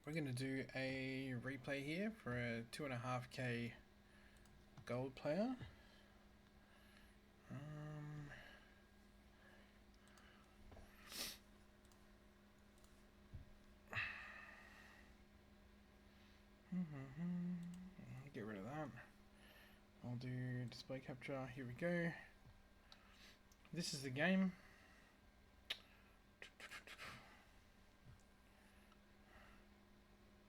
We're going to do a replay here for a 2.5k gold player. Get rid of that. I'll do display capture. Here we go. This is the game.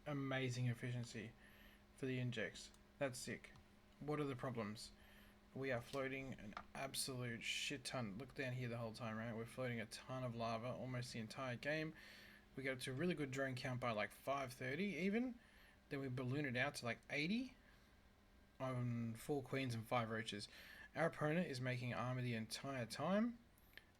Amazing efficiency for the injects. That's sick. What are the problems? We are floating an absolute shit ton. Look down here the whole time, right? We're floating a ton of lava almost the entire game. We get up to a really good drone count by like 530 even. Then we balloon it out to like 80 on 4 queens and 5 roaches. Our opponent is making armor the entire time,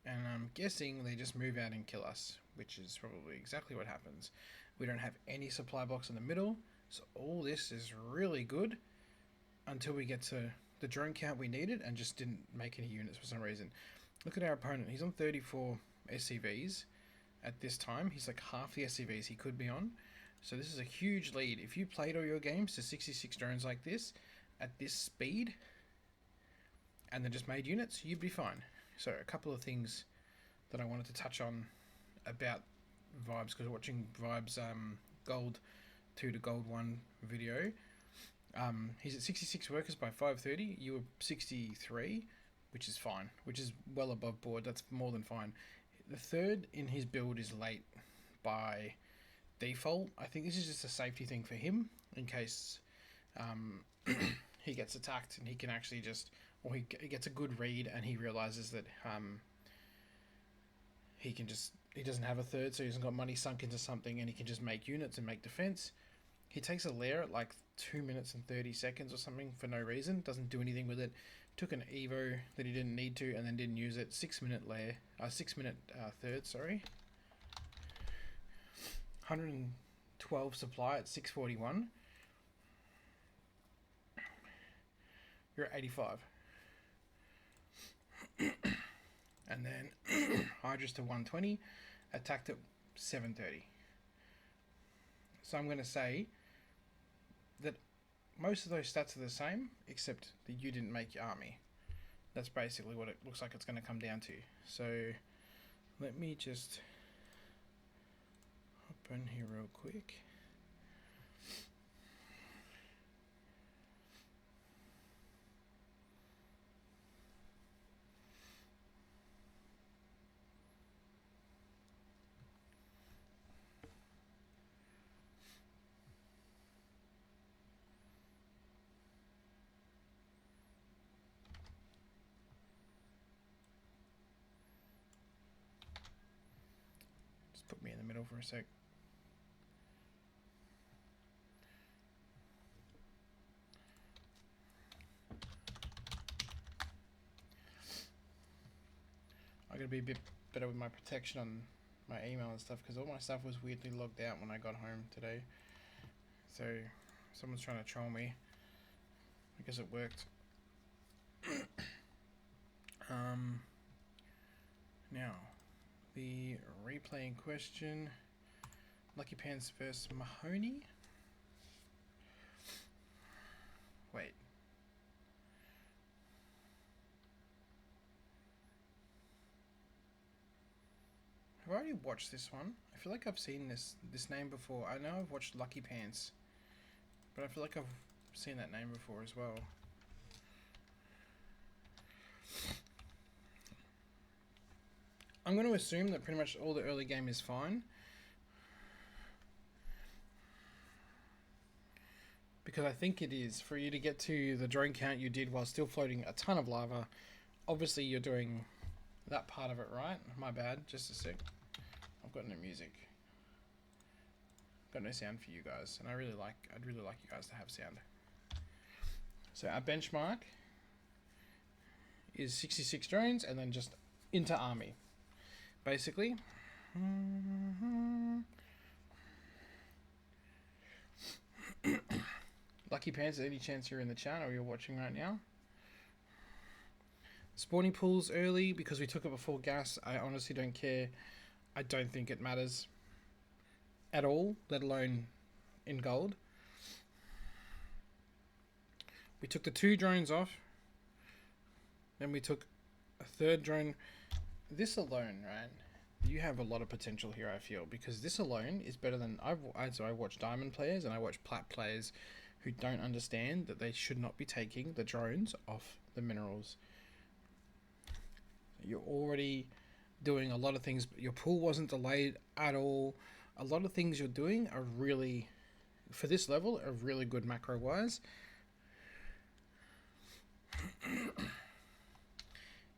and I'm guessing they just move out and kill us, which is probably exactly what happens. We don't have any supply box in the middle, so all this is really good until we get to the drone count we needed and just didn't make any units for some reason. Look at our opponent. He's on 34 SCVs at this time. He's like half the SCVs he could be on. So this is a huge lead. If you played all your games to 66 drones like this, at this speed, and then just made units, you'd be fine. So a couple of things that I wanted to touch on about Vibes, because watching Vibes Gold 2 to Gold 1 video, he's at 66 workers by 530. You were 63, which is fine, which is well above board. That's more than fine. The third in his build is late by default. I think this is just a safety thing for him in case he gets attacked and he can actually just, or he gets a good read and he realizes that he doesn't have a third, so he hasn't got money sunk into something, and he can just make units and make defense. He takes a lair at like 2 minutes and 30 seconds or something for no reason, doesn't do anything with it. Took an Evo that he didn't need to and then didn't use it. 6 minute lair, 6 minute third, sorry. 112 supply at 641. You're at 85. And then Hydras to 120, attacked at 730. So I'm going to say that most of those stats are the same, except that you didn't make your army. That's basically what it looks like it's going to come down to. So let me just hop in here real quick. Put me in the middle for a sec. I gotta be a bit better with my protection on my email and stuff, because all my stuff was weirdly logged out when I got home today. So someone's trying to troll me. I guess it worked. Now, the replay in question, Luckypants versus Mahoney. Wait. Have I already watched this one? I feel like I've seen this name before. I know I've watched Luckypants, but I feel like I've seen that name before as well. I'm going to assume that pretty much all the early game is fine, because I think it is. For you to get to the drone count you did while still floating a ton of lava, obviously you're doing that part of it right. My bad, just a sec. I've got no music. Got no sound for you guys, and I'd really like you guys to have sound. So our benchmark is 66 drones and then just into army. Basically. Luckypants, any chance you're in the chat or you're watching right now? Spawning pools early because we took it before gas. I honestly don't care. I don't think it matters at all, let alone in gold. We took the 2 drones off. Then we took a 3rd drone. This alone, right? You have a lot of potential here, I feel, because this alone is better than I watch diamond players and I watch plat players who don't understand that they should not be taking the drones off the minerals. You're already doing a lot of things. Your pool wasn't delayed at all. A lot of things you're doing are really, for this level, are really good macro wise.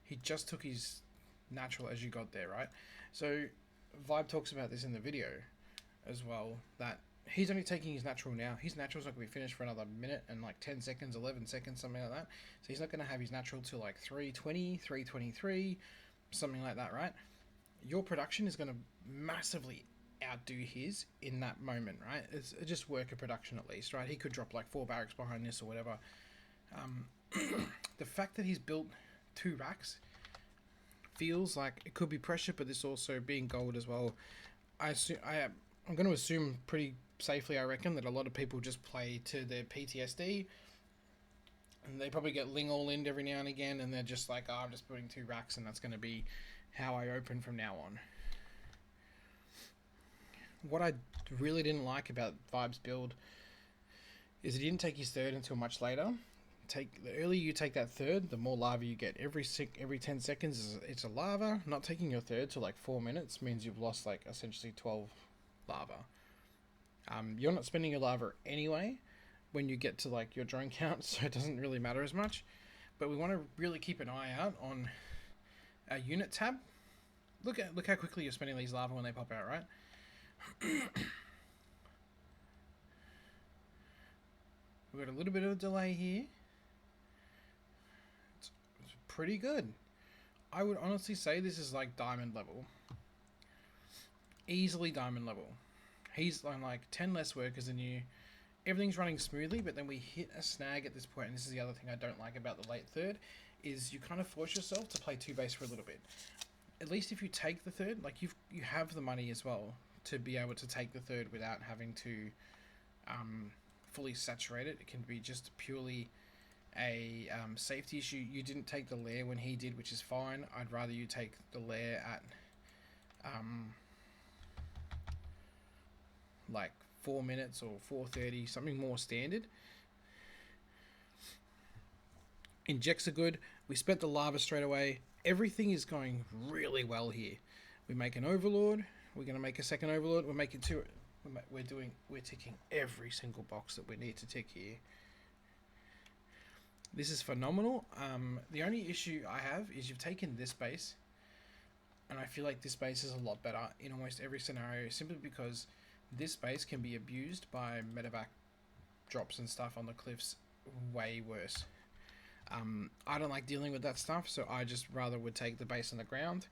He just took his natural as you got there, right? So Vibe talks about this in the video as well, that he's only taking his natural now. His natural's not going to be finished for another minute and like 10 seconds, 11 seconds, something like that. So he's not going to have his natural till like 3:20, 3:23, something like that, right? Your production is going to massively outdo his in that moment, right? It's just worker production at least, right? He could drop like 4 barracks behind this or whatever. The fact that he's built 2 racks feels like it could be pressure, but this also being gold as well. I'm going to assume pretty safely, I reckon, that a lot of people just play to their PTSD, and they probably get Ling all in every now and again, and they're just like, oh, I'm just putting 2 racks, and that's going to be how I open from now on. What I really didn't like about Vibe's build is he didn't take his 3rd until much later. The earlier you take that 3rd, the more lava you get. Every 10 seconds it's a lava. Not taking your 3rd till like 4 minutes means you've lost like essentially 12 lava. You're not spending your lava anyway when you get to like your drone count, so it doesn't really matter as much. But we want to really keep an eye out on our unit tab. Look how quickly you're spending these lava when they pop out, right? We've got a little bit of a delay here. It's pretty good. I would honestly say this is like diamond level. Easily diamond level. He's on like 10 less workers than you. Everything's running smoothly, but then we hit a snag at this point, and this is the other thing I don't like about the late 3rd, is you kind of force yourself to play 2 base for a little bit. At least if you take the 3rd, like you have the money as well to be able to take the 3rd without having to fully saturate it. It can be just purely a safety issue. You didn't take the lair when he did, which is fine. I'd rather you take the lair at like 4 minutes or 4:30, something more standard. Injects are good. We spent the lava straight away. Everything is going really well here. We make an overlord. We're going to make a second overlord. We're making 2. We're ticking every single box that we need to tick here. This is phenomenal. The only issue I have is you've taken this base, and I feel like this base is a lot better in almost every scenario, simply because this base can be abused by medevac drops and stuff on the cliffs way worse. I don't like dealing with that stuff, so I just rather would take the base on the ground.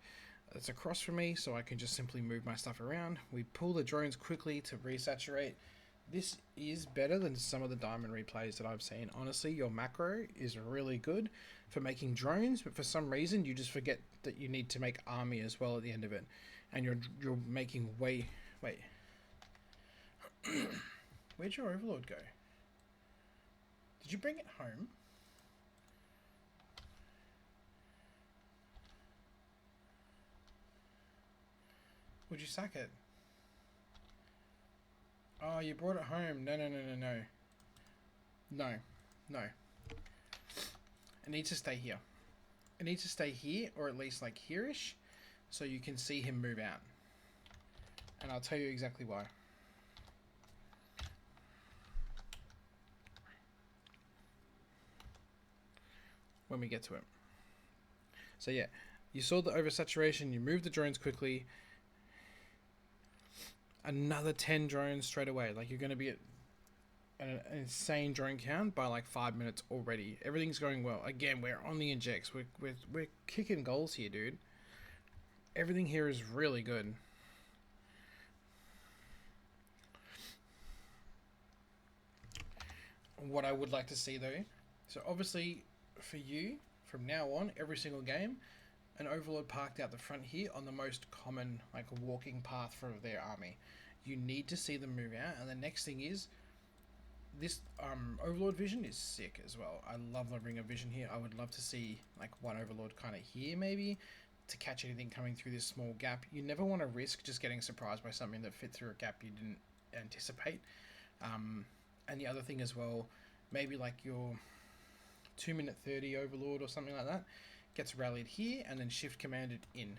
It's across from me, so I can just simply move my stuff around. We pull the drones quickly to resaturate. This is better than some of the diamond replays that I've seen. Honestly, your macro is really good for making drones, but for some reason you just forget that you need to make army as well at the end of it, and you're making way. Wait, where'd your overlord go? Did you bring it home? Would you sack it? Oh, you brought it home. No. No. It needs to stay here. It needs to stay here, or at least like here-ish, so you can see him move out. And I'll tell you exactly why. When we get to it. So yeah, you saw the oversaturation, you moved the drones quickly. Another 10 drones straight away. Like, you're going to be at an insane drone count by like 5 minutes already. Everything's going well. Again, we're on the injects. We're kicking goals here, dude. Everything here is really good. What I would like to see though, so obviously for you, from now on, every single game, an overlord parked out the front here on the most common like walking path for their army. You need to see them move out. And the next thing is, this Overlord vision is sick as well. I love the ring of vision here. I would love to see like one Overlord kind of here maybe to catch anything coming through this small gap. You never want to risk just getting surprised by something that fit through a gap you didn't anticipate. And the other thing as well, maybe like your 2-minute 30 Overlord or something like that gets rallied here and then shift commanded in,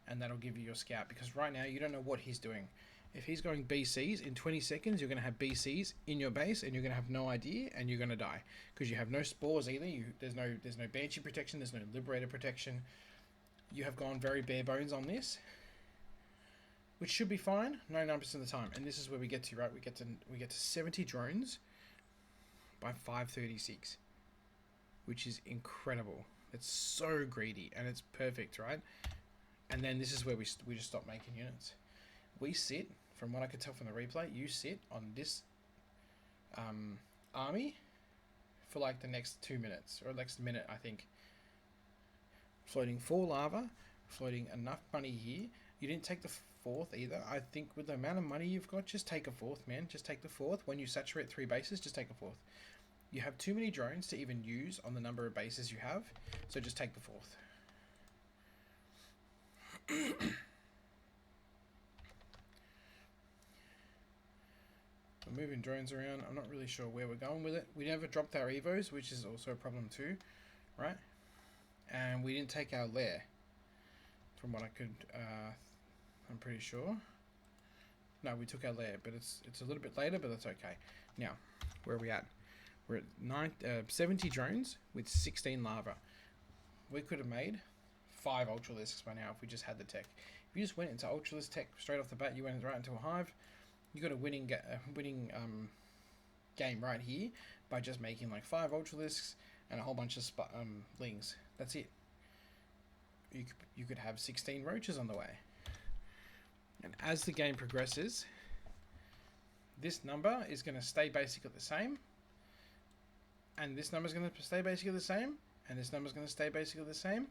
and that'll give you your scout, because right now you don't know what he's doing. If he's going BCs, in 20 seconds you're going to have BCs in your base and you're going to have no idea and you're going to die because you have no spores either. There's no Banshee protection, there's no Liberator protection. You have gone very bare bones on this, which should be fine 99% of the time. And this is where we get to, right? We get to 70 drones by 536, which is incredible. It's so greedy and it's perfect, right? And then this is where we just stop making units. We sit, from what I could tell from the replay, you sit on this army for like the next 2 minutes, or next minute, I think. Floating 4 lava, floating enough money here. You didn't take the 4th either. I think with the amount of money you've got, just take a 4th, man. Just take the 4th. When you saturate 3 bases, just take a 4th. You have too many drones to even use on the number of bases you have, so just take the 4th. We're moving drones around. I'm not really sure where we're going with it. We never dropped our evos, which is also a problem too, right? And we didn't take our lair, from what I could, I'm pretty sure. No, we took our lair, but it's a little bit later, but that's okay. Now, where are we at? We're at 70 drones with 16 lava. We could have made 5 Ultralisks by now if we just had the tech. If you just went into Ultralisk tech straight off the bat, you went right into a hive, you got a winning game right here by just making like 5 Ultralisks and a whole bunch of lings. That's it. You could have 16 roaches on the way. And as the game progresses, this number is going to stay basically the same. And this number is going to stay basically the same. And this number is going to stay basically the same.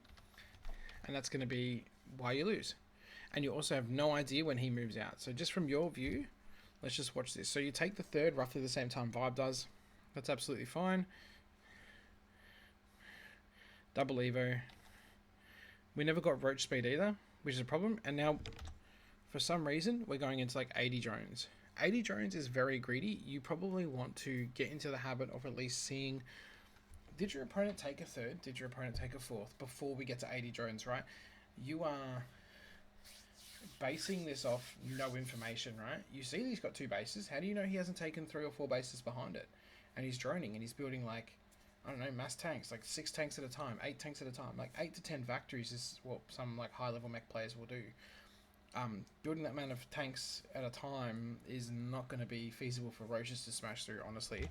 And that's going to be why you lose. And you also have no idea when he moves out. So just from your view, let's just watch this. So you take the 3rd roughly the same time Vibe does. That's absolutely fine. Double Evo. We never got roach speed either, which is a problem. And now, for some reason, we're going into like 80 drones. 80 drones is very greedy. You probably want to get into the habit of at least seeing, did your opponent take a 3rd? Did your opponent take a 4th? Before we get to 80 drones, right? You are basing this off no information, right? You see he's got 2 bases. How do you know he hasn't taken 3 or 4 bases behind it? And he's droning and he's building like, I don't know, mass tanks, like 6 tanks at a time, 8 tanks at a time. Like 8 to 10 factories is what some like high level mech players will do. Building that amount of tanks at a time is not going to be feasible for roaches to smash through, honestly.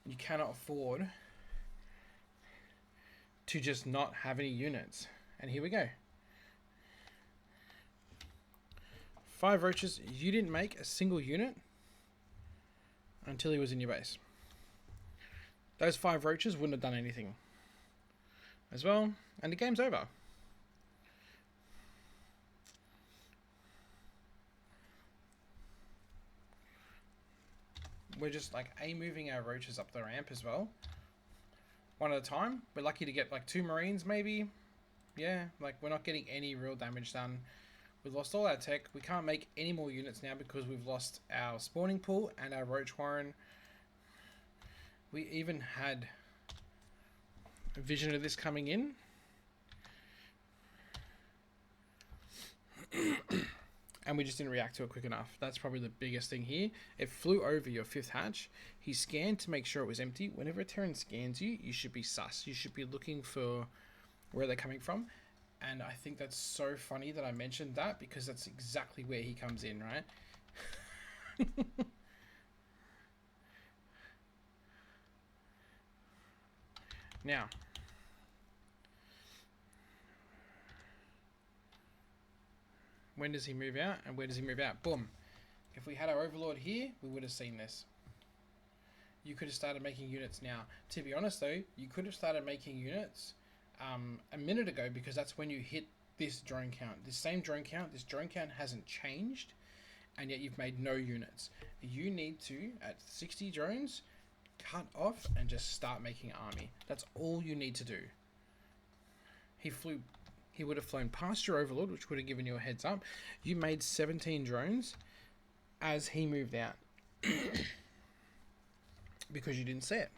You cannot afford to just not have any units. And here we go. 5 roaches. You didn't make a single unit until he was in your base. Those 5 roaches wouldn't have done anything as well. And the game's over. We're just like moving our roaches up the ramp as well. One at a time. We're lucky to get like 2 marines maybe. Yeah, like we're not getting any real damage done. We've lost all our tech. We can't make any more units now because we've lost our spawning pool and our roach warren. We even had a vision of this coming in. And we just didn't react to it quick enough. That's probably the biggest thing here. It flew over your 5th hatch. He scanned to make sure it was empty. Whenever a Terran scans you, you should be sus. You should be looking for where they're coming from. And I think that's so funny that I mentioned that because that's exactly where he comes in, right? Now, when does he move out and where does he move out? Boom. If we had our Overlord here, we would have seen this. You could have started making units now. To be honest though, you could have started making units a minute ago because that's when you hit this drone count. This same drone count, this drone count hasn't changed and yet you've made no units. You need to, at 60 drones, cut off and just start making army. That's all you need to do. He would have flown past your overlord, which would have given you a heads up. You made 17 drones as he moved out because you didn't see it.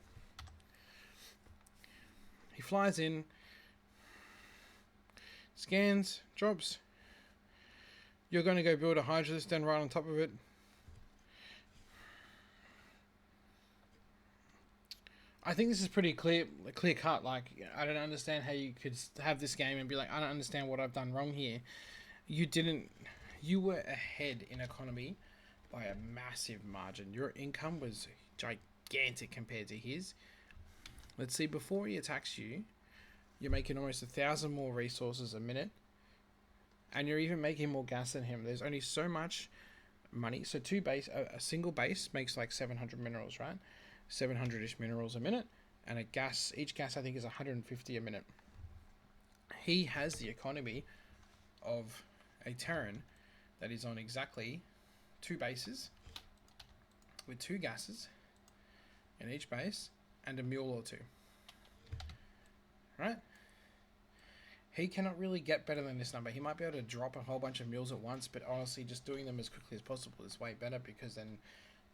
He flies in, scans, drops. You're going to go build a Hydralisk den right on top of it. I think this is pretty clear cut. Like, I don't understand how you could have this game and be like, I don't understand what I've done wrong here. You were ahead in economy by a massive margin. Your income was gigantic compared to his. Let's see, before he attacks you, you're making almost 1,000 more resources a minute. And you're even making more gas than him. There's only so much money. So a single base makes like 700 minerals, right? 700-ish minerals a minute, and each gas I think is 150 a minute. He has the economy of a Terran that is on exactly 2 bases with 2 gases in each base and a mule or 2. Right? He cannot really get better than this number. He might be able to drop a whole bunch of mules at once, but honestly, just doing them as quickly as possible is way better, because then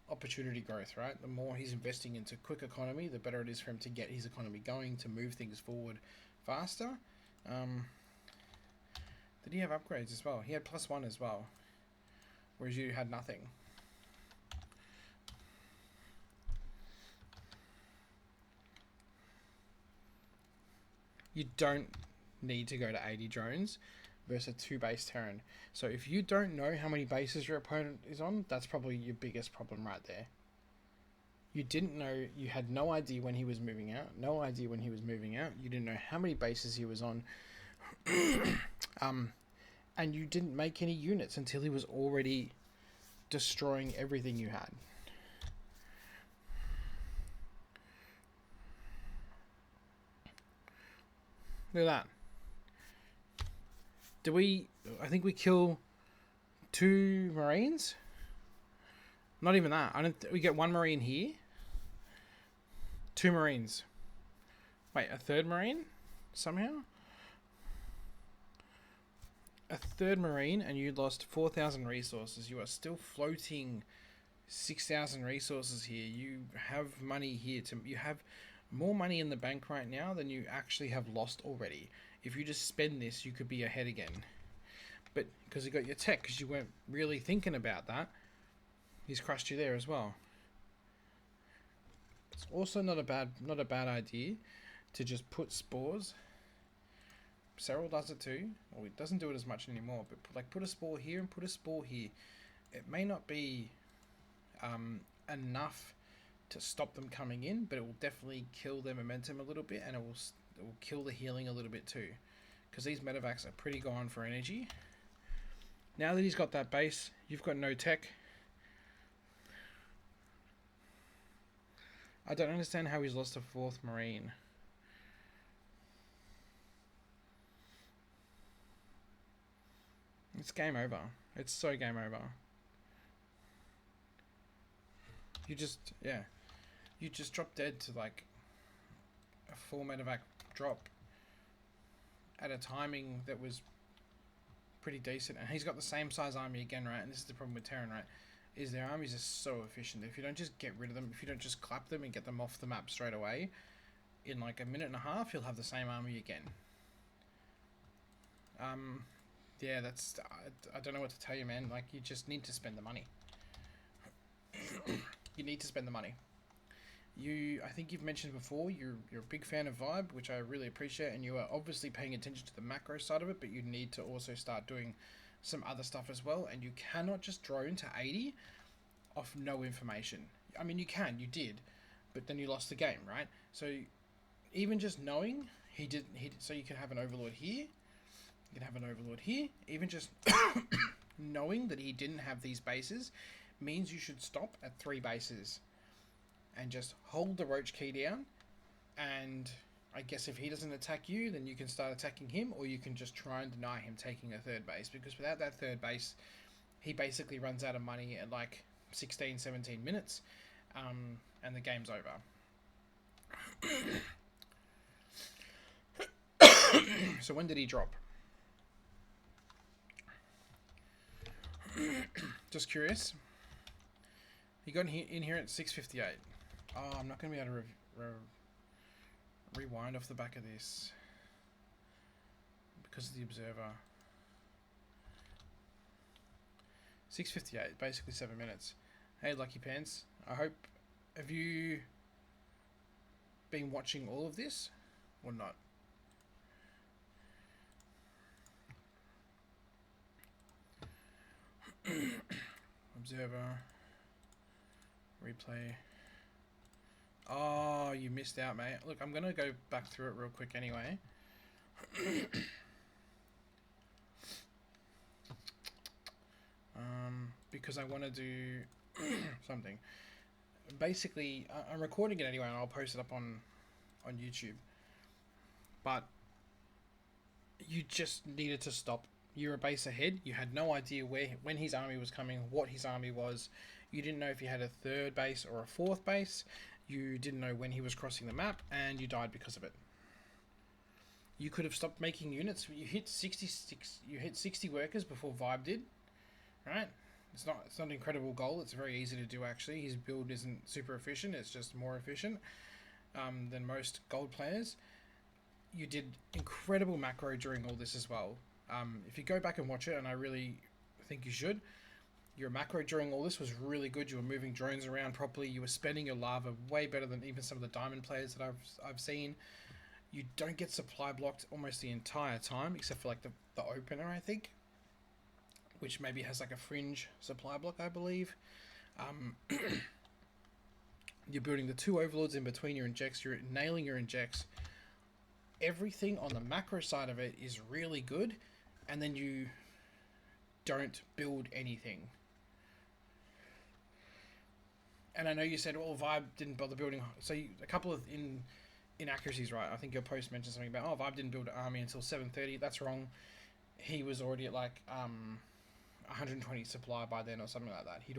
opportunity growth, right? The more he's investing into quick economy, the better it is for him to get his economy going, to move things forward faster. Did he have upgrades as well? He had +1 as well, whereas you had nothing. You don't need to go to 80 drones versus a 2 base Terran. So if you don't know how many bases your opponent is on, that's probably your biggest problem right there. You didn't know, you had no idea when he was moving out, you didn't know how many bases he was on, and you didn't make any units until he was already destroying everything you had. Look at that. I think we kill 2 Marines? Not even that. We get 1 Marine here. 2 Marines. Wait, a 3rd Marine? Somehow? A 3rd Marine, and you lost 4,000 resources. You are still floating 6,000 resources here. You have money here. You have more money in the bank right now than you actually have lost already. If you just spend this, you could be ahead again. But because you got your tech, because you weren't really thinking about that, he's crushed you there as well. It's also not a bad idea to just put spores. Cyril does it too. Well, he doesn't do it as much anymore, but put a spore here and put a spore here. It may not be enough to stop them coming in, but it will definitely kill their momentum a little bit, and it will kill the healing a little bit too, because these medevacs are pretty gone for energy. Now that he's got that base, you've got no tech. I don't understand how he's lost a 4th Marine. It's game over. It's so game over. You just drop dead to like a 4 medevac drop at a timing that was pretty decent, and he's got the same size army again, right? And this is the problem with Terran, right? Is their armies are so efficient. If you don't just get rid of them, if you don't just clap them and get them off the map straight away, in like a minute and a half, you'll have the same army again. Yeah, that's, I don't know what to tell you, man. Like, you just need to spend the money. You need to spend the money. I think you've mentioned before, you're a big fan of Vibe, which I really appreciate, and you are obviously paying attention to the macro side of it, but you need to also start doing some other stuff as well, and you cannot just drone to 80 off no information. I mean, you did, but then you lost the game, right? So even just knowing so you can have an overlord here, you can have an overlord here, even just knowing that he didn't have these bases means you should stop at 3 bases and just hold the roach key down, and I guess if he doesn't attack you, then you can start attacking him, or you can just try and deny him taking a 3rd base, because without that 3rd base, he basically runs out of money at like 16, 17 minutes, and the game's over. So when did he drop? Just curious. He got in here at 6:58. Oh, I'm not going to be able to rewind off the back of this because of the observer. 6:58, basically 7 minutes. Hey, Luckypants. Have you been watching all of this or not? Observer. Replay. Oh, you missed out, mate. Look, I'm going to go back through it real quick anyway. Because I want to do something. Basically, I'm recording it anyway, and I'll post it up on YouTube. But you just needed to stop. You're a base ahead. You had no idea when his army was coming, what his army was. You didn't know if he had a third base or a fourth base. You didn't know when he was crossing the map, and you died because of it. You could have stopped making units. You hit 66. You hit 60 workers before Vibe did, right? It's not an incredible goal. It's very easy to do actually. His build isn't super efficient. It's just more efficient than most gold players. You did incredible macro during all this as well. If you go back and watch it, and I really think you should, your macro during all this was really good. You were moving drones around properly. You were spending your lava way better than even some of the diamond players that I've seen. You don't get supply blocked almost the entire time, except for like the opener, I think, which maybe has like a fringe supply block, I believe. You're building the 2 overlords in between your injects. You're nailing your injects. Everything on the macro side of it is really good, and then you don't build anything. And I know you said, well, Vibe didn't bother building. So a couple of inaccuracies, right? I think your post mentioned something about, Vibe didn't build an army until 7:30. That's wrong. He was already at like 120 supply by then or something like that. He'd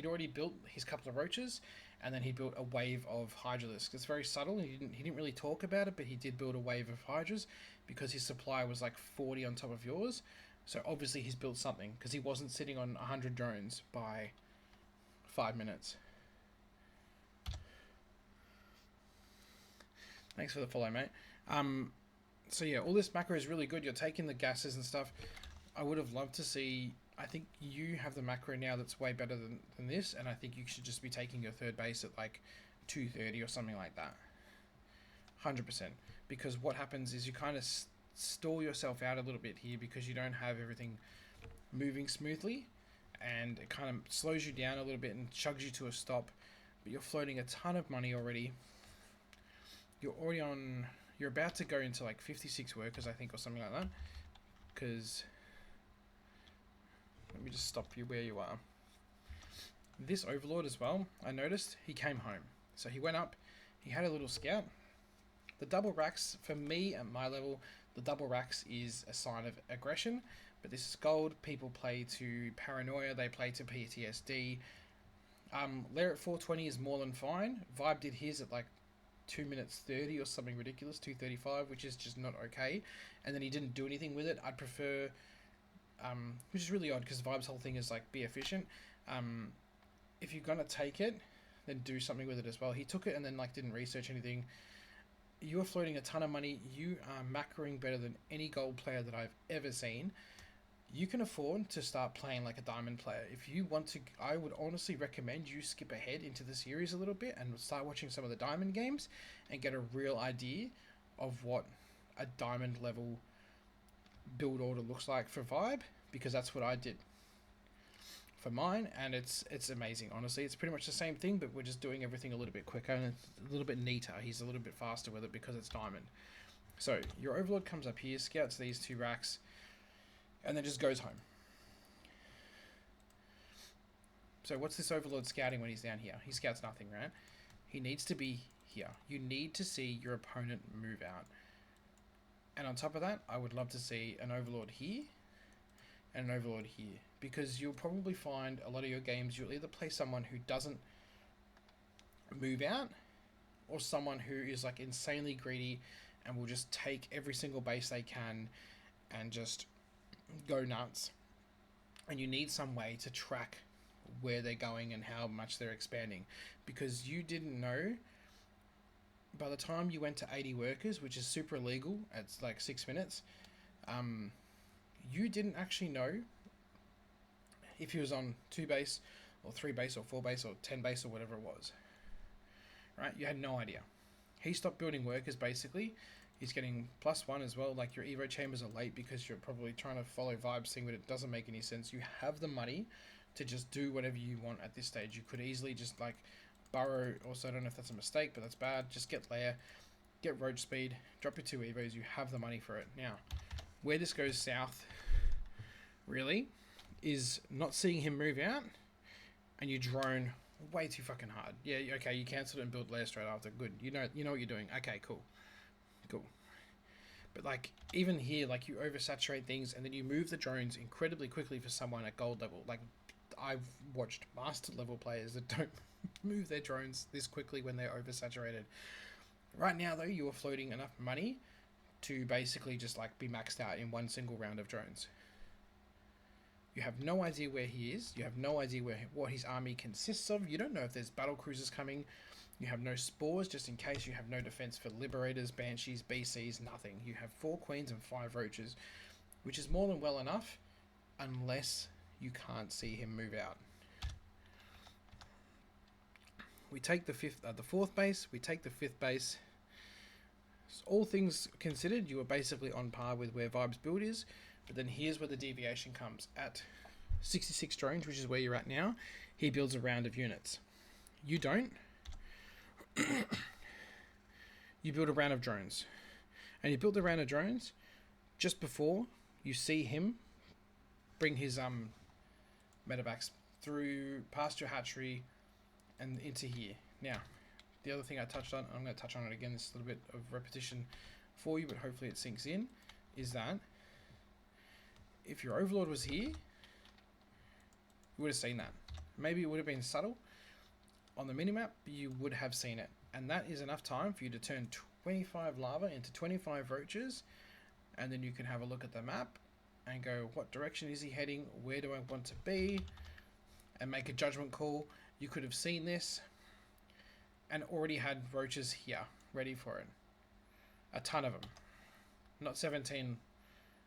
already built his couple of roaches, and then he built a wave of hydralisks. It's very subtle, and he didn't really talk about it, but he did build a wave of hydras because his supply was like 40 on top of yours. So obviously he's built something, because he wasn't sitting on 100 drones by 5 minutes. Thanks for the follow, mate. So yeah, all this macro is really good. You're taking the gases and stuff. I would have loved to see. I think you have the macro now that's way better than this, and I think you should just be taking your third base at like 230 or something like that. 100%. Because what happens is you kind of stall yourself out a little bit here because you don't have everything moving smoothly, and it kind of slows you down a little bit and chugs you to a stop. But you're floating a ton of money already. You're about to go into like 56 workers, I think, or something like that. Because let me just stop you where you are. This overlord as well, I noticed he came home. So he went up, he had a little scout. The double racks, for me at my level, the double racks is a sign of aggression. But this is gold. People play to paranoia, they play to PTSD. Lair at 420 is more than fine. Vibe did his at like 2 minutes 30 or something ridiculous, 2:35, which is just not okay. And then he didn't do anything with it. I'd prefer, which is really odd because Vibe's whole thing is like be efficient. If you're gonna take it, then do something with it as well. He took it and then like didn't research anything. You are floating a ton of money. You are macroing better than any gold player that I've ever seen. You can afford to start playing like a diamond player. If you want to, I would honestly recommend you skip ahead into the series a little bit and start watching some of the diamond games and get a real idea of what a diamond level build order looks like for Vibe, because that's what I did for mine, and it's amazing. Honestly, it's pretty much the same thing, but we're just doing everything a little bit quicker and it's a little bit neater. He's a little bit faster with it because it's diamond. So your overlord comes up here, scouts these 2 racks, and then just goes home. So what's this overlord scouting when he's down here? He scouts nothing, right? He needs to be here. You need to see your opponent move out. And on top of that, I would love to see an overlord here, and an overlord here, because you'll probably find a lot of your games you'll either play someone who doesn't move out, or someone who is like insanely greedy and will just take every single base they can and just go nuts. And you need some way to track where they're going and how much they're expanding, because you didn't know by the time you went to 80 workers, which is super illegal at like 6 minutes. You didn't actually know if he was on 2 base or 3 base or 4 base or 10 base or whatever it was, right? You had no idea. He stopped building workers basically. He's getting +1 as well. Like, your Evo chambers are late because you're probably trying to follow vibes thing, but it doesn't make any sense. You have the money to just do whatever you want at this stage. You could easily just like burrow. Also, I don't know if that's a mistake, but that's bad. Just get lair, get roach speed, drop your 2 Evos. You have the money for it. Now, where this goes south, really, is not seeing him move out, and you drone way too fucking hard. Yeah, okay, you cancelled it and build lair straight after. Good. You know what you're doing. Okay, cool. But like, even here, like, you oversaturate things, and then you move the drones incredibly quickly for someone at gold level. Like, I've watched master level players that don't move their drones this quickly when they're oversaturated. Right now, though, you are floating enough money to basically just like be maxed out in one single round of drones. You have no idea where he is. You have no idea what his army consists of. You don't know if there's battle cruisers coming. You have no spores, just in case. You have no defense for liberators, banshees, BCs, nothing. You have 4 queens and 5 roaches, which is more than well enough, unless you can't see him move out. We take the 4th base. We take the 5th base. So all things considered, you are basically on par with where Vibe's build is. But then here's where the deviation comes. At 66 drones, which is where you're at now, he builds a round of units. You don't. You build a round of drones. And you build the round of drones just before you see him bring his medevacs through past your hatchery and into here. Now, the other thing I touched on, I'm going to touch on it again, this little bit of repetition for you, but hopefully it sinks in, is that if your overlord was here, you would have seen that. Maybe it would have been subtle on the minimap, but you would have seen it. And that is enough time for you to turn 25 lava into 25 roaches, and then you can have a look at the map and go, what direction is he heading? Where do I want to be? And make a judgment call. You could have seen this and already had roaches here ready for it. A ton of them. Not 17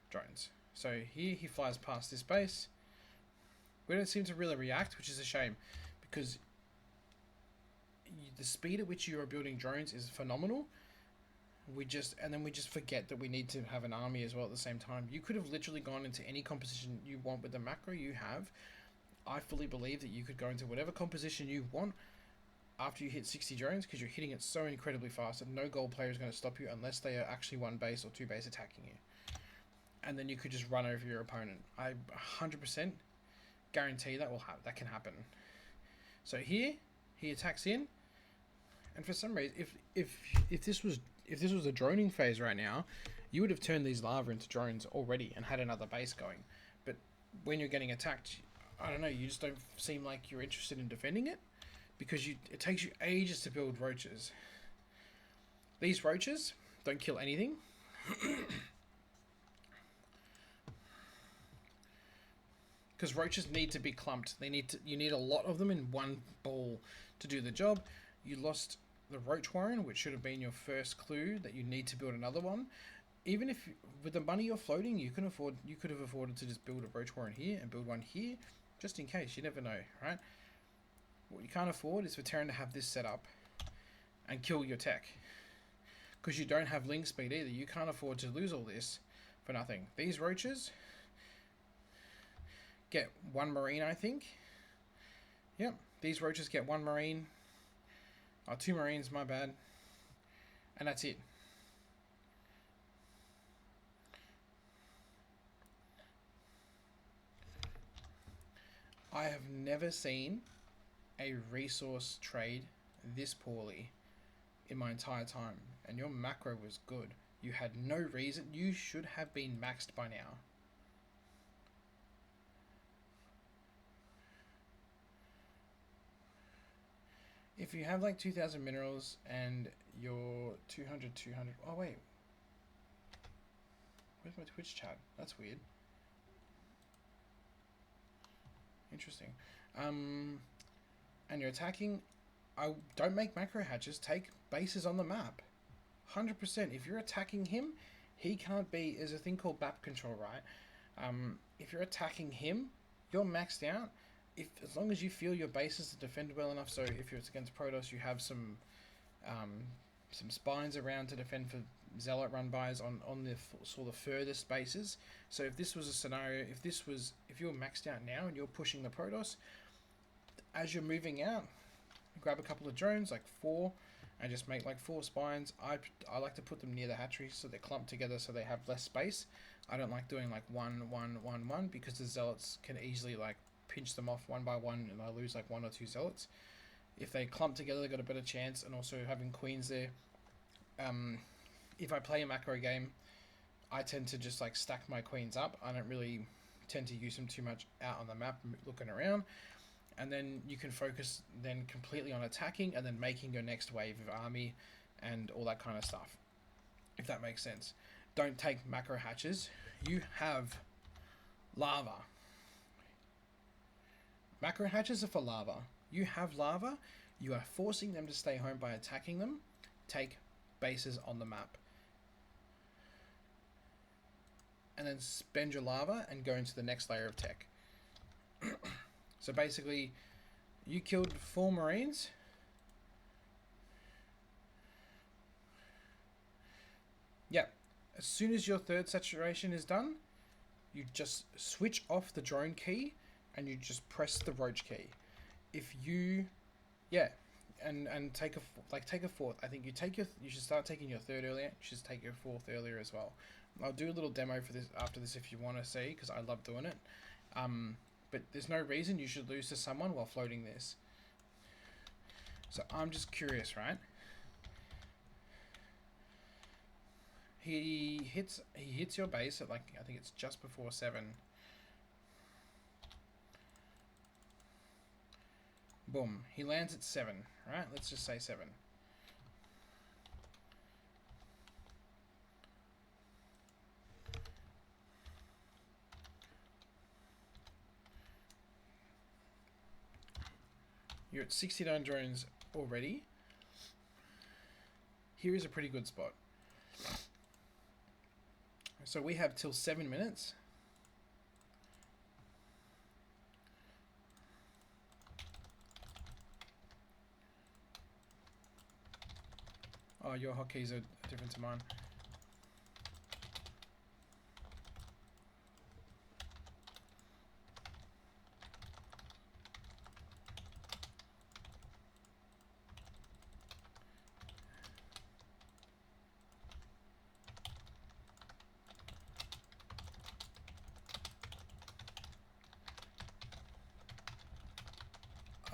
drones. So here he flies past this base. We don't seem to really react, which is a shame, because the speed at which you are building drones is phenomenal. And then we just forget that we need to have an army as well at the same time. You could have literally gone into any composition you want with the macro you have. I fully believe that you could go into whatever composition you want after you hit 60 drones, because you're hitting it so incredibly fast that no gold player is going to stop you unless they are actually 1 base or 2 base attacking you. And then you could just run over your opponent. I 100% guarantee that can happen. So here he attacks in, and for some reason, if this was a droning phase right now, you would have turned these lava into drones already and had another base going. But when you're getting attacked, I don't know, you just don't seem like you're interested in defending it, because it takes you ages to build roaches. These roaches don't kill anything. Because roaches need to be clumped. You need a lot of them in one ball to do the job. You lost the roach warren, which should have been your first clue that you need to build another one. Even if with the money you're floating, you could have afforded to just build a roach warren here and build one here, just in case. You never know, right? What you can't afford is for Terran to have this set up and kill your tech, because you don't have link speed either. You can't afford to lose all this for nothing. These roaches get 1 marine, I think. Yep, these roaches get 1 marine. Oh, 2 marines, my bad. And that's it. I have never seen a resource trade this poorly in my entire time. And your macro was good. You had no reason. You should have been maxed by now. If you have like 2,000 minerals and you're 200, oh wait. Where's my Twitch chat? That's weird. Interesting. And you're attacking, I don't make macro hatches, take bases on the map. 100%. If you're attacking him, he can't be, there's a thing called map control, right? If you're attacking him, you're maxed out. As long as you feel your bases to defend well enough, so if it's against Protoss, you have some spines around to defend for Zealot run-bys on the sort of furthest bases. So if this was a scenario, if you're maxed out now and you're pushing the Protoss, as you're moving out, grab a couple of drones, like 4, and just make like 4 spines. I like to put them near the hatchery so they're clumped together so they have less space. I don't like doing like 1, 1, 1, 1 because the Zealots can easily like pinch them off one by one and I lose like 1 or 2 Zealots. If they clump together, they've got a better chance, and also having queens there. If I play a macro game, I tend to just like stack my queens up. I don't really tend to use them too much out on the map looking around. And then you can focus then completely on attacking and then making your next wave of army and all that kind of stuff, if that makes sense. Don't take macro hatches. You have lava. Macro hatches are for lava. You have lava. You are forcing them to stay home by attacking them. Take bases on the map. And then spend your lava and go into the next layer of tech. So basically, you killed 4 Marines. Yep. As soon as your 3rd saturation is done, you just switch off the drone key and you just press the roach key. If you, yeah, and take a 4th. I think you should start taking your 3rd earlier. You should take your 4th earlier as well. I'll do a little demo for this after this if you want to see, because I love doing it. But there's no reason you should lose to someone while floating this. So I'm just curious, right? He hits your base at like, I think it's just before 7. Boom. He lands at 7, right? Let's just say 7. You're at 69 drones already. Here is a pretty good spot. So we have till 7 minutes. Oh, your hotkeys are different to mine.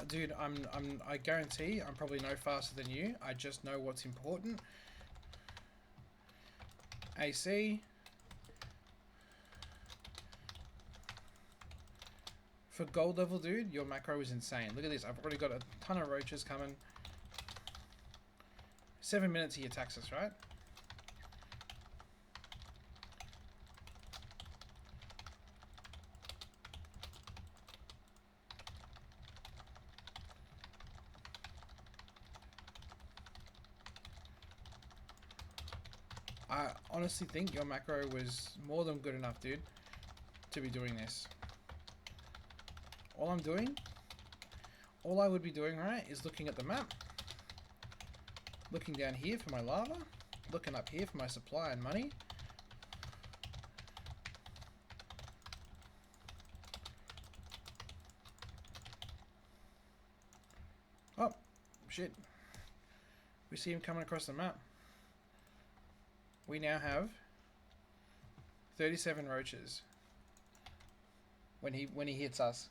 Dude, I guarantee I'm probably no faster than you. I just know what's important. AC. For gold level, dude, your macro is insane. Look at this. I've already got a ton of roaches coming. 7 minutes he attacks us, right? I honestly think your macro was more than good enough, dude, to be doing this. All I would be doing, right, is looking at the map. Looking down here for my lava. Looking up here for my supply and money. Oh, shit. We see him coming across the map. We now have 37 roaches when he hits us.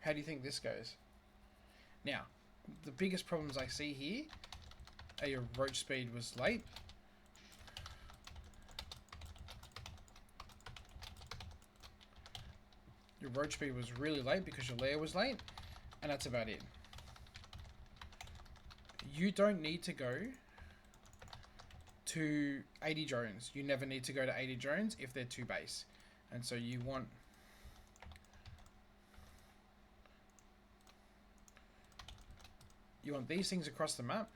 How do you think this goes? Now, the biggest problems I see here are your roach speed was late. Your roach speed was really late because your lair was late, and that's about it. You don't need to go to 80 drones. You never need to go to 80 drones if they're too base. And so you want these things across the map.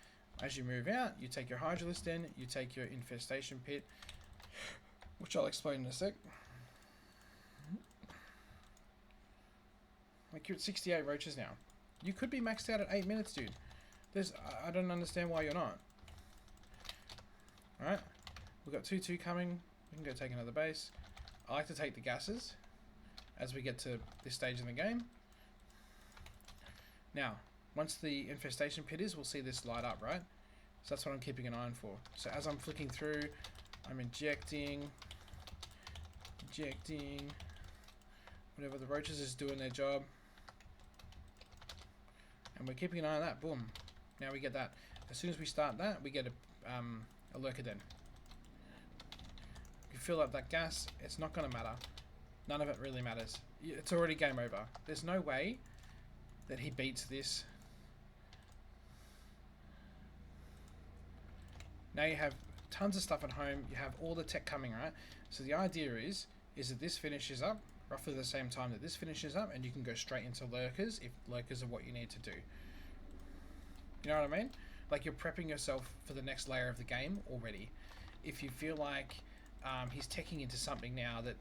As you move out, you take your Hydralisk Den, you take your infestation pit, which I'll explain in a sec. Like, you're at 68 roaches now. You could be maxed out at 8 minutes, dude. I don't understand why you're not. Alright, we've got 2-2 coming. We can go take another base. I like to take the gases as we get to this stage in the game. Now, once the infestation pit is, we'll see this light up, right? So that's what I'm keeping an eye on for. So as I'm flicking through, I'm injecting, whatever the roaches is doing their job. And we're keeping an eye on that, boom. Now we get that. As soon as we start that, we get a lurker den. You fill up that gas, it's not going to matter. None of it really matters. It's already game over. There's no way that he beats this. Now you have tons of stuff at home. You have all the tech coming, right? So the idea is that this finishes up roughly the same time that this finishes up, and you can go straight into lurkers if lurkers are what you need to do. You know what I mean? Like, you're prepping yourself for the next layer of the game already. If you feel like he's teching into something now that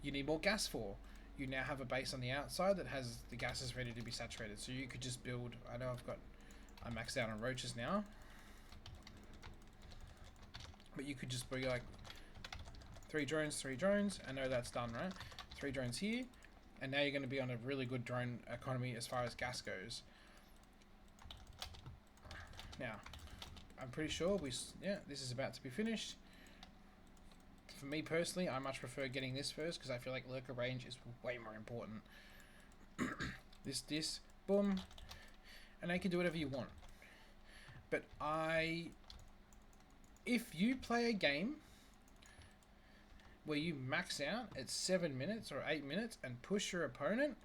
you need more gas for, you now have a base on the outside that has the gases ready to be saturated. So you could just build, I'm maxed out on roaches now, but you could just be like 3 drones, I know that's done, right? 3 drones here, and now you're going to be on a really good drone economy as far as gas goes. Now, I'm pretty sure this is about to be finished. For me personally, I much prefer getting this first because I feel like lurker range is way more important. this, boom, and they can do whatever you want. But if you play a game where you max out at 7 minutes or 8 minutes and push your opponent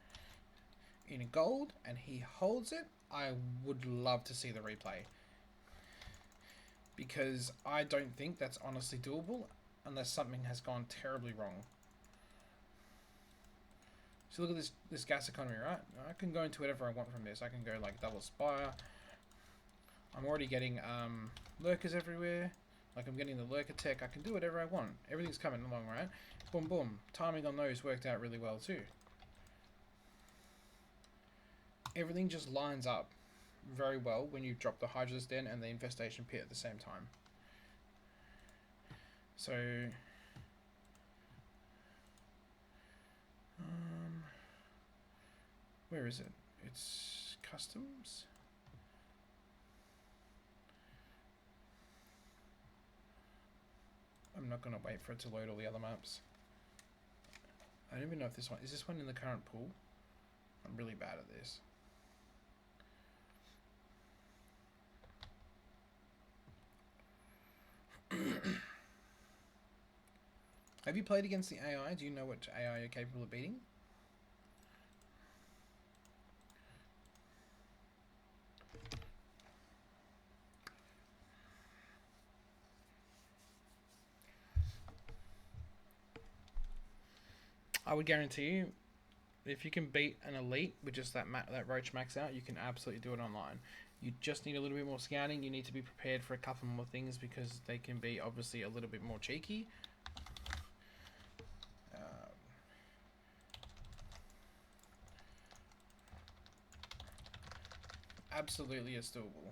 in gold and he holds it, I would love to see the replay. Because I don't think that's honestly doable unless something has gone terribly wrong. So look at this gas economy, right? I can go into whatever I want from this. I can go like double spire. I'm already getting lurkers everywhere. Like, I'm getting the lurker tech. I can do whatever I want. Everything's coming along, right? Boom, boom. Timing on those worked out really well too. Everything just lines up very well when you drop the Hydralisk Den and the infestation pit at the same time. So where is it? It's customs. I'm not going to wait for it to load all the other maps. I don't even know if this one is this one in the current pool. I'm really bad at this. Have you played against the AI? Do you know what AI you're capable of beating? I would guarantee you, if you can beat an elite with just that roach max out, you can absolutely do it online. You just need a little bit more scouting. You need to be prepared for a couple more things because they can be obviously a little bit more cheeky. Absolutely is doable.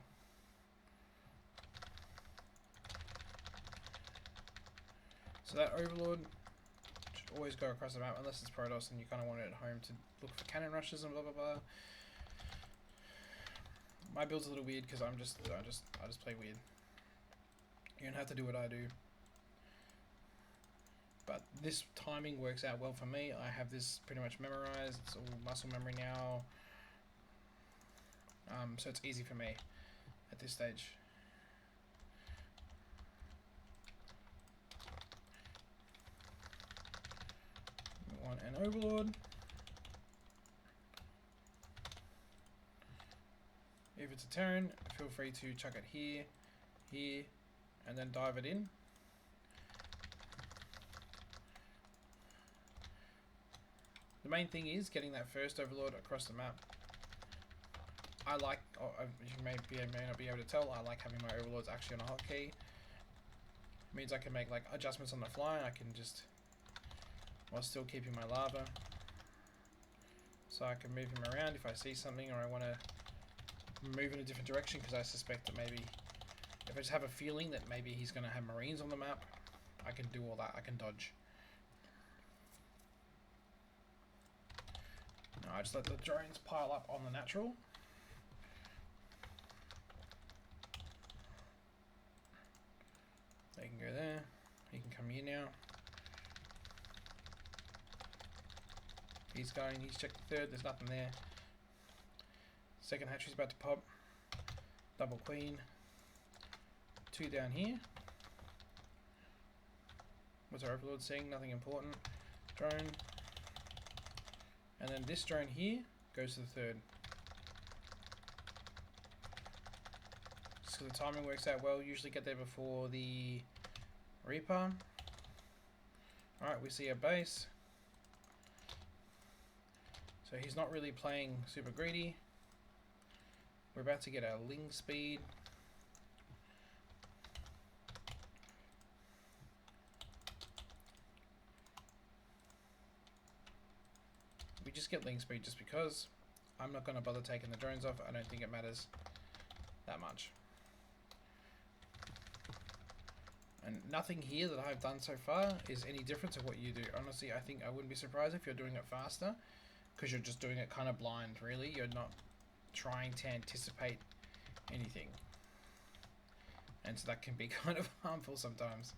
So that Overlord should always go across the map unless it's Protoss and you kind of want it at home to look for cannon rushes and blah blah blah. My build's a little weird because I just play weird. You don't have to do what I do. But this timing works out well for me. I have this pretty much memorized. It's all muscle memory now. So it's easy for me at this stage. on an overlord. If it's a Terran, feel free to chuck it here, here, and then dive it in. The main thing is getting that first overlord across the map. I like, you may not be able to tell, I like having my overlords actually on a hotkey. It means I can make like adjustments on the fly. I can just, while still keeping my lava. So I can move him around if I see something or I want to move in a different direction because I suspect that maybe, if I just have a feeling that maybe he's going to have marines on the map, I can do all that. I can dodge. No, I just let the drones pile up on the natural. They can go there. He can come here now. He's going, he's checked the third, there's nothing there. Second hatchery's about to pop. Double queen. 2 down here. What's our overlord saying? Nothing important. Drone. And then this drone here goes to the third. Just because the timing works out well, usually get there before the Reaper. Alright, we see a base. So he's not really playing super greedy. We're about to get our Ling speed. We just get Ling speed just because. I'm not going to bother taking the drones off. I don't think it matters that much. And nothing here that I've done so far is any different to what you do. Honestly, I think I wouldn't be surprised if you're doing it faster, because you're just doing it kind of blind, really. You're not trying to anticipate anything. And so that can be kind of harmful sometimes.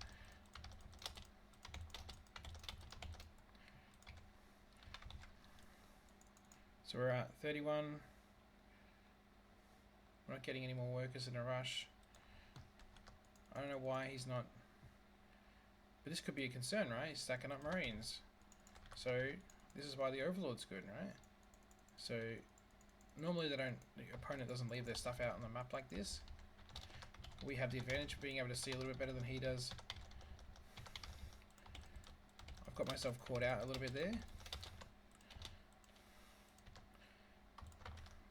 So we're at 31. We're not getting any more workers in a rush. I don't know why he's not, but this could be a concern, right? He's stacking up marines. So this is why the overlord's good, right? So normally the opponent doesn't leave their stuff out on the map like this. We have the advantage of being able to see a little bit better than he does. I've got myself caught out a little bit there.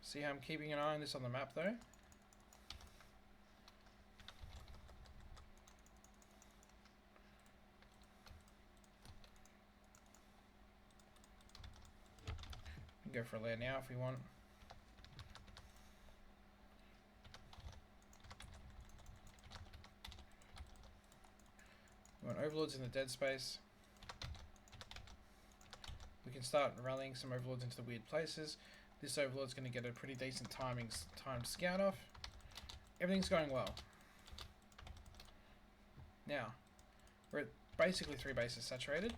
See how I'm keeping an eye on this on the map though? We can go for a lair now if we want. We want overlords in the dead space. We can start rallying some overlords into the weird places. This overlord's going to get a pretty decent timed scout off. Everything's going well. Now, we're at basically 3 bases saturated,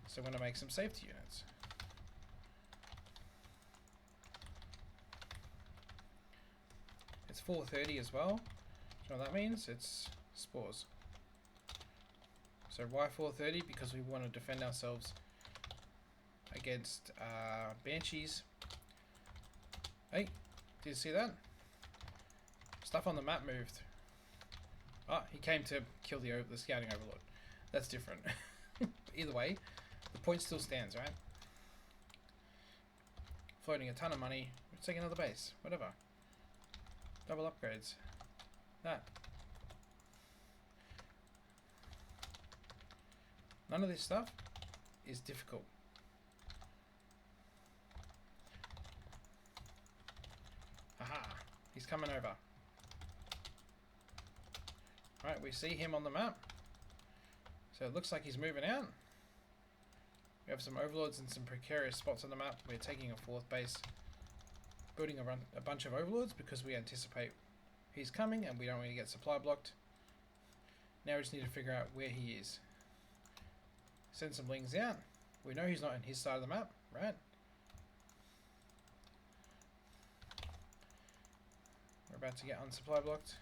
so I'm going to make some safety units. It's 4:30 as well. So what that means? It's spores. So why 4:30? Because we want to defend ourselves against banshees. Hey, did you see that? Stuff on the map moved. Ah, he came to kill the scouting overlord. That's different. Either way, the point still stands, right? Floating a ton of money. Let's take another base. Whatever. Double upgrades. That. None of this stuff is difficult. Aha! He's coming over. Right, we see him on the map. So it looks like he's moving out. We have some overlords and some precarious spots on the map. We're taking a 4th base. Building a bunch of overlords because we anticipate he's coming and we don't want to get supply blocked. Now we just need to figure out where he is. Send some lings out. We know he's not in his side of the map, right? We're about to get unsupply blocked.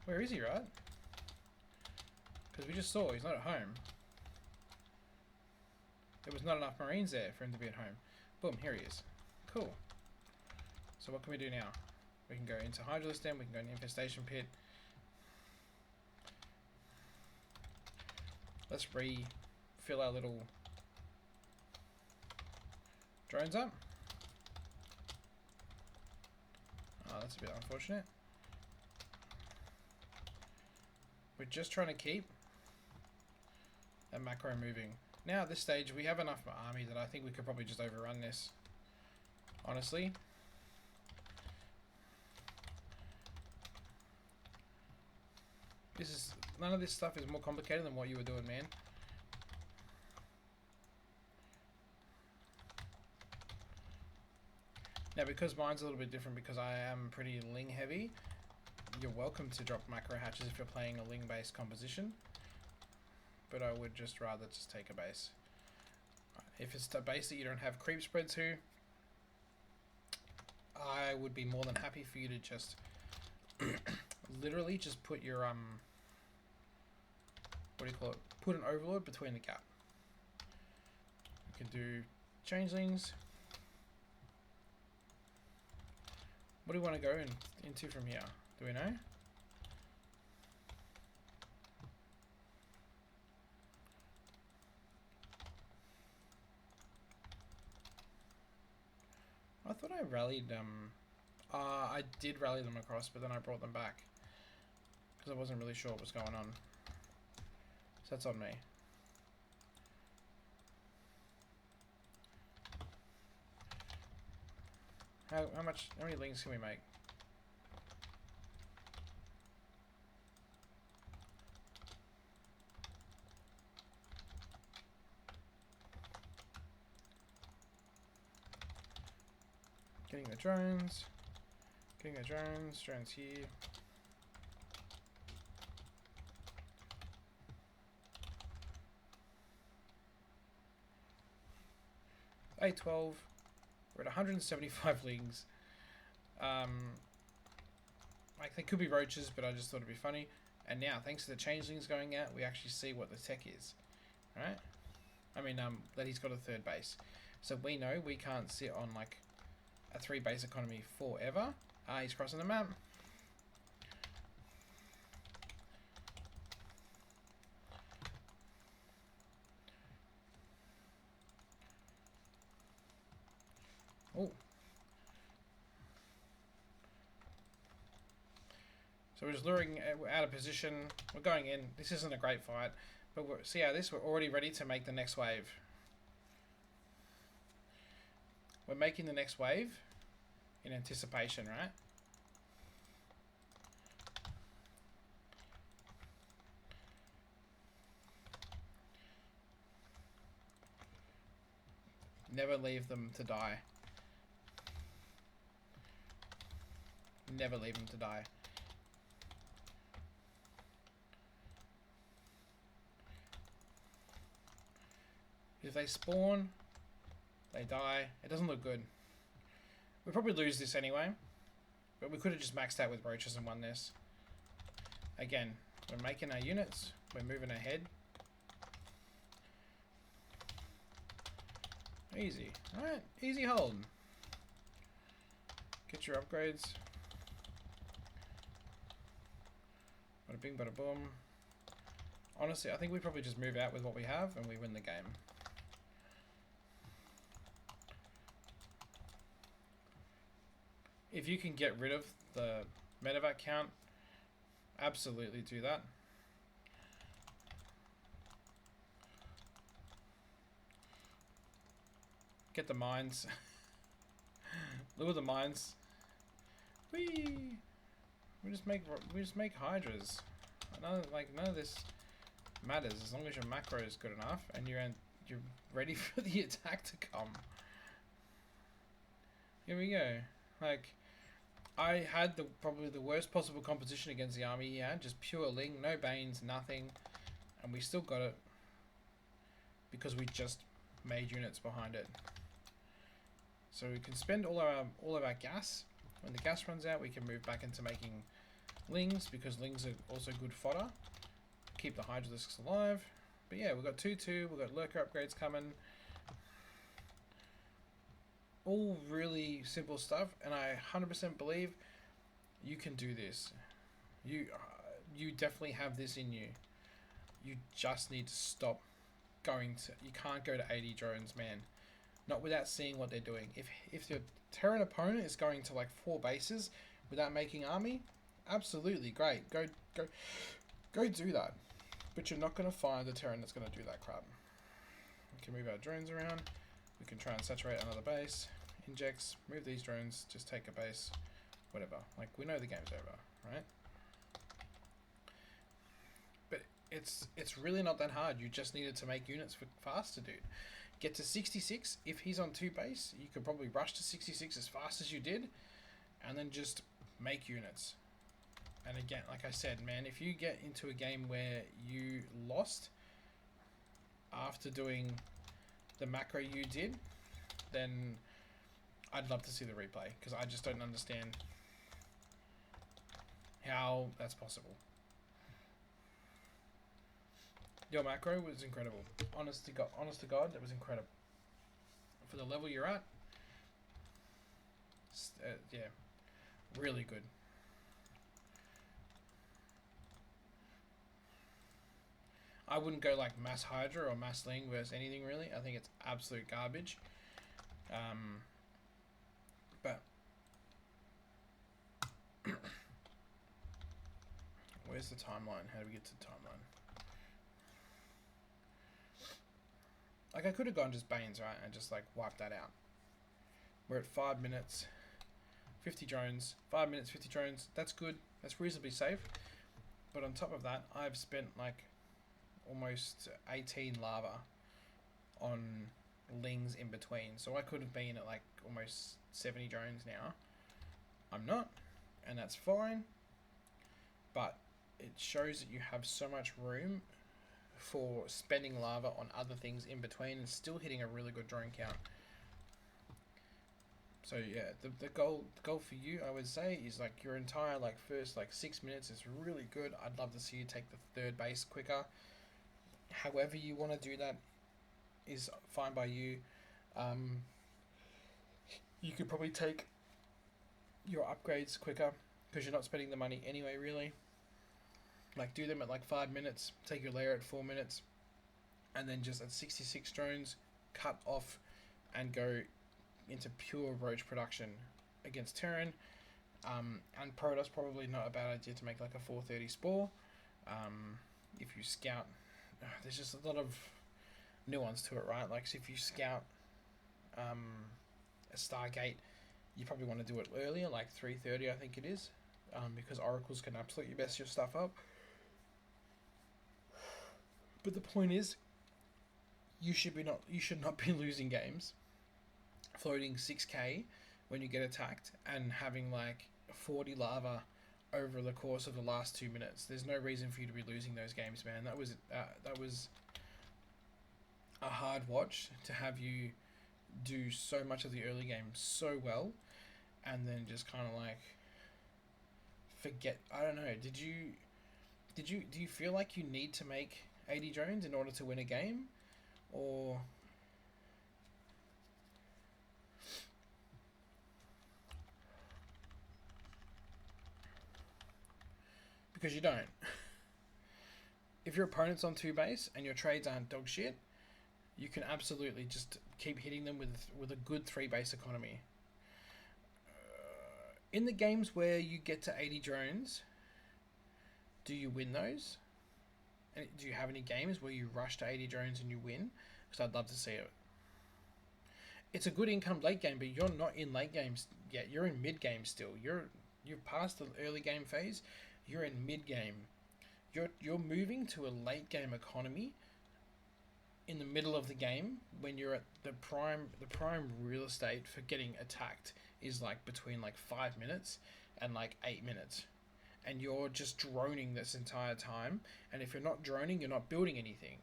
Where is he, right? Because we just saw he's not at home. There was not enough Marines there for him to be at home. Boom, here he is. Cool. So what can we do now? We can go into Hydralisk Den, we can go into Infestation Pit. Let's refill our little drones up. Oh, that's a bit unfortunate. We're just trying to keep that macro moving. Now at this stage we have enough army that I think we could probably just overrun this. Honestly. None of this stuff is more complicated than what you were doing, man. Now because mine's a little bit different because I am pretty Ling heavy, you're welcome to drop macro hatches if you're playing a Ling based composition. But I would just rather just take a base. If it's a base that you don't have creep spread to, I would be more than happy for you to just literally just put your what do you call it? Put an overlord between the gap. You can do changelings. What do we want to go into from here? Do we know? I thought I rallied I did rally them across, but then I brought them back because I wasn't really sure what was going on. So that's on me. How many lings can we make? Getting the drones. Getting the drones. Drones here. A12. We're at 175 lings. Like they could be roaches, but I just thought it'd be funny. And now, thanks to the changelings going out, we actually see what the tech is. Alright? I mean, that he's got a third base. So we know we can't sit on like a 3 base economy forever. He's crossing the map. Oh. So we're just luring out of position. We're going in. This isn't a great fight. But see how this? We're already ready to make the next wave. We're making the next wave in anticipation, right? Never leave them to die. Never leave them to die. If they spawn, they die. It doesn't look good. We'll probably lose this anyway. But we could have just maxed out with roaches and won this. Again, we're making our units. We're moving ahead. Easy. Alright, easy hold. Get your upgrades. Bada bing, bada boom. Honestly, I think we probably just move out with what we have and we win the game. If you can get rid of the medevac count, absolutely do that. Get the mines. Lure the mines. Whee! We just make hydras. None of this matters as long as your macro is good enough and you're ready for the attack to come. Here we go. Like, I had probably the worst possible composition against the army he had, just pure Ling, no Banes, nothing, and we still got it because we just made units behind it. So we can spend all of our gas. When the gas runs out, we can move back into making Lings because Lings are also good fodder. keep the Hydralisks alive. But yeah, we've got 2-2, we've got lurker upgrades coming. All really simple stuff, and I 100% believe you can do this. You definitely have this in you. You just need to stop going to... You can't go to 80 drones, man. Not without seeing what they're doing. If your Terran opponent is going to like 4 bases without making army, absolutely great. Go do that. But you're not going to find the Terran that's going to do that crap. We can move our drones around. We can try and saturate another base. Injects, move these drones, just take a base, whatever. Like, we know the game's over, right? But it's really not that hard. You just needed to make units faster, dude. Get to 66. If he's on 2 base, you could probably rush to 66 as fast as you did, and then just make units. And again, like I said, man, if you get into a game where you lost after doing the macro you did, then I'd love to see the replay, because I just don't understand how that's possible. Your macro was incredible. Honest to God, that was incredible. For the level you're at, yeah, really good. I wouldn't go like mass Hydra or mass Ling versus anything really. I think it's absolute garbage. But where's the timeline? How do we get to the timeline? Like, I could have gone just Banes, right, and just like wiped that out. We're at 5 minutes, 50 drones. 5 minutes, 50 drones. That's good. That's reasonably safe. But on top of that, I've spent like almost 18 lava on Lings in between. So I could have been at like almost 70 drones now. I'm not, and that's fine. But it shows that you have so much room for spending lava on other things in between and still hitting a really good drone count. So yeah, the goal for you, I would say, is like your entire like first like 6 minutes is really good. I'd love to see you take the 3rd base quicker. However you want to do that is fine by you. You could probably take your upgrades quicker because you're not spending the money anyway, really. Like, do them at like 5 minutes, take your layer at 4 minutes, and then just at 66 drones, cut off and go into pure roach production against Terran. And Protoss, probably not a bad idea to make like a 430 spore. If you scout, there's just a lot of nuance to it, right? Like, so if you scout a Stargate, you probably want to do it earlier, like 3:30, I think it is, because oracles can absolutely mess your stuff up. But the point is, you should not be losing games floating 6k when you get attacked and having like 40 lava over the course of the last 2 minutes. There's no reason for you to be losing those games, man. That was a hard watch to have you do so much of the early game so well and then just kind of like forget. I don't know, do you feel like you need to make 80 drones in order to win a game, or because you don't? If your opponent's on 2 base and your trades aren't dog shit, you can absolutely just keep hitting them with a good 3 base economy. In the games where you get to 80 drones, do you win those? And do you have any games where you rush to 80 drones and you win? Because I'd love to see it. It's a good income late game, but you're not in late games yet. You're in mid game still. You've passed the early game phase. You're in mid game. You're moving to a late game economy in the middle of the game when you're at the prime real estate for getting attacked is like between like 5 minutes and like 8 minutes. And you're just droning this entire time. And if you're not droning, you're not building anything.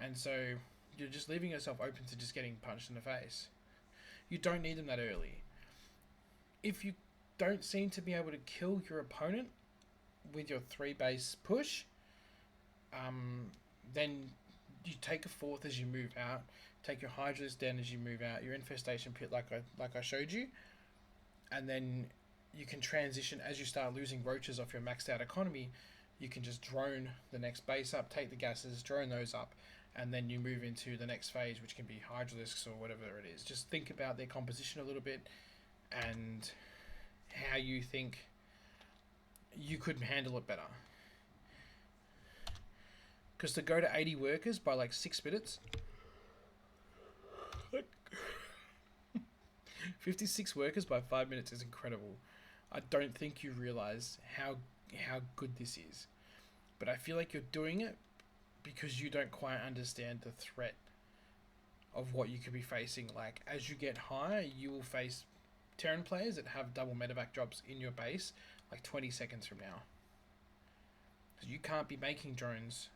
And so you're just leaving yourself open to just getting punched in the face. You don't need them that early. If you don't seem to be able to kill your opponent with your 3 base push, Then you take a fourth as you move out. Take your Hydralisk down as you move out. Your infestation pit, like I showed you, and then you can transition as you start losing roaches off your maxed out economy. You can just drone the next base up, take the gases, drone those up, and then you move into the next phase, which can be Hydralisks or whatever it is. Just think about their composition a little bit and how you think you could handle it better. Because to go to 80 workers by like 6 minutes, 56 workers by 5 minutes is incredible. I don't think you realize how good this is. But I feel like you're doing it because you don't quite understand the threat of what you could be facing. Like, as you get higher, you will face Terran players that have double medevac drops in your base like 20 seconds from now. So you can't be making drones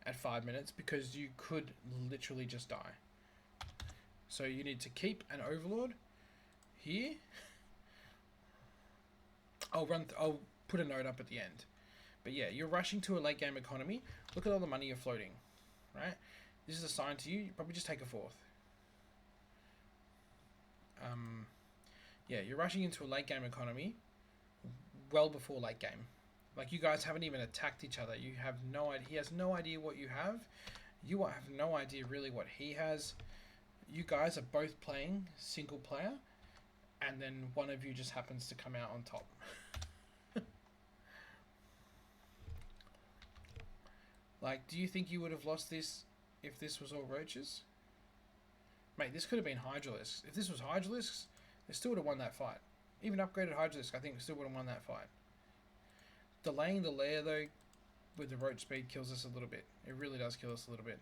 at 5 minutes because you could literally just die. So you need to keep an Overlord here. I'll put a note up at the end. But yeah, you're rushing to a late game economy. Look at all the money you're floating, right? This is assigned to you. You probably just take a fourth. Yeah, you're rushing into a late game economy well before late game. Like, you guys haven't even attacked each other. You have no idea. He has no idea what you have. You have no idea really what he has. You guys are both playing single player, and then one of you just happens to come out on top. Like, do you think you would have lost this if this was all roaches? Mate, this could have been Hydralisks. If this was Hydralisks, they still would have won that fight. Even upgraded Hydralisk, I think, still would have won that fight. Delaying the lair, though, with the roach speed kills us a little bit. It really does kill us a little bit.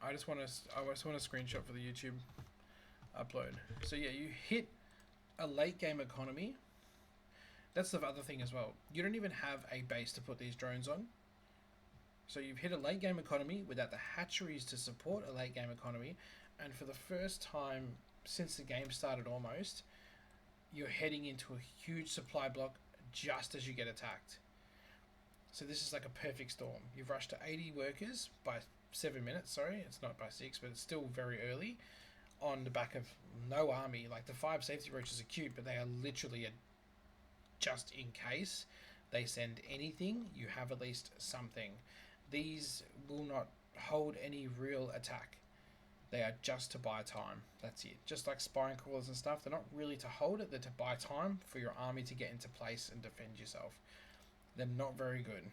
I just want a screenshot for the YouTube upload. So yeah, you hit a late game economy. That's the other thing as well. You don't even have a base to put these drones on. So you've hit a late game economy without the hatcheries to support a late game economy. And for the first time since the game started almost, you're heading into a huge supply block just as you get attacked. So this is like a perfect storm. You've rushed to 80 workers by 7 minutes, sorry. It's not by 6, but it's still very early on the back of no army. Like, the 5 safety roaches are cute, but they are literally just in case they send anything, you have at least something. These will not hold any real attack. They are just to buy time. That's it. Just like spine crawlers and stuff, they're not really to hold it, they're to buy time for your army to get into place and defend yourself. They're not very good.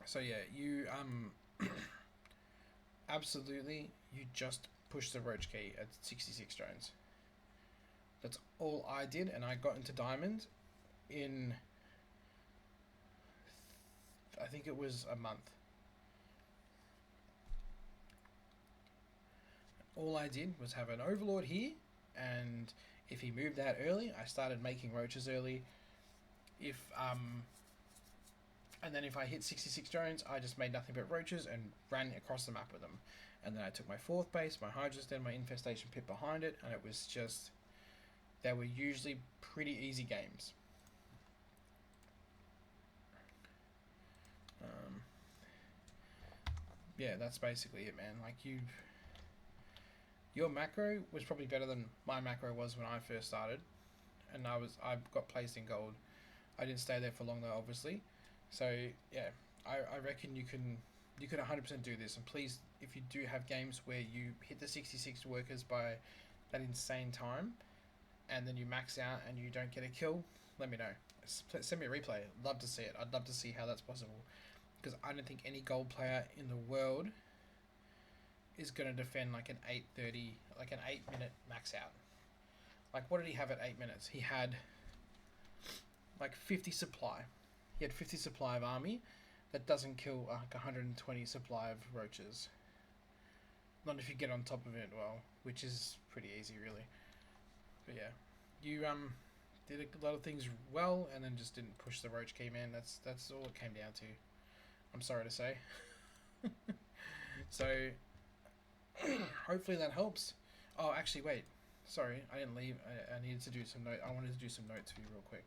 So yeah, you absolutely, you just push the roach key at 66 drones. That's all I did, and I got into diamond in, I think it was a month. All I did was have an overlord here, and if he moved out early, I started making roaches early. And then if I hit 66 drones, I just made nothing but roaches and ran across the map with them. And then I took my 4th base, my Hydralisk, then my infestation pit behind it, and it was just, they were usually pretty easy games. Yeah, that's basically it, man. Like, your macro was probably better than my macro was when I first started, and I got placed in gold. I didn't stay there for long though, obviously. So yeah, I reckon you can 100% do this. And please, if you do have games where you hit the 66 workers by that insane time, and then you max out and you don't get a kill, let me know. Send me a replay. I'd love to see it. I'd love to see how that's possible, because I don't think any gold player in the world is going to defend like an 8:30, like an 8-minute max out. Like, what did he have at 8 minutes? He had like 50 supply. He had 50 supply of army. That doesn't kill like 120 supply of roaches. Not if you get on top of it, well, which is pretty easy really. But yeah, you did a lot of things well, and then just didn't push the roach key, man. That's all it came down to. I'm sorry to say. So hopefully that helps. Oh, actually, wait. Sorry, I didn't leave. I needed to do some note. I wanted to do some notes for you real quick.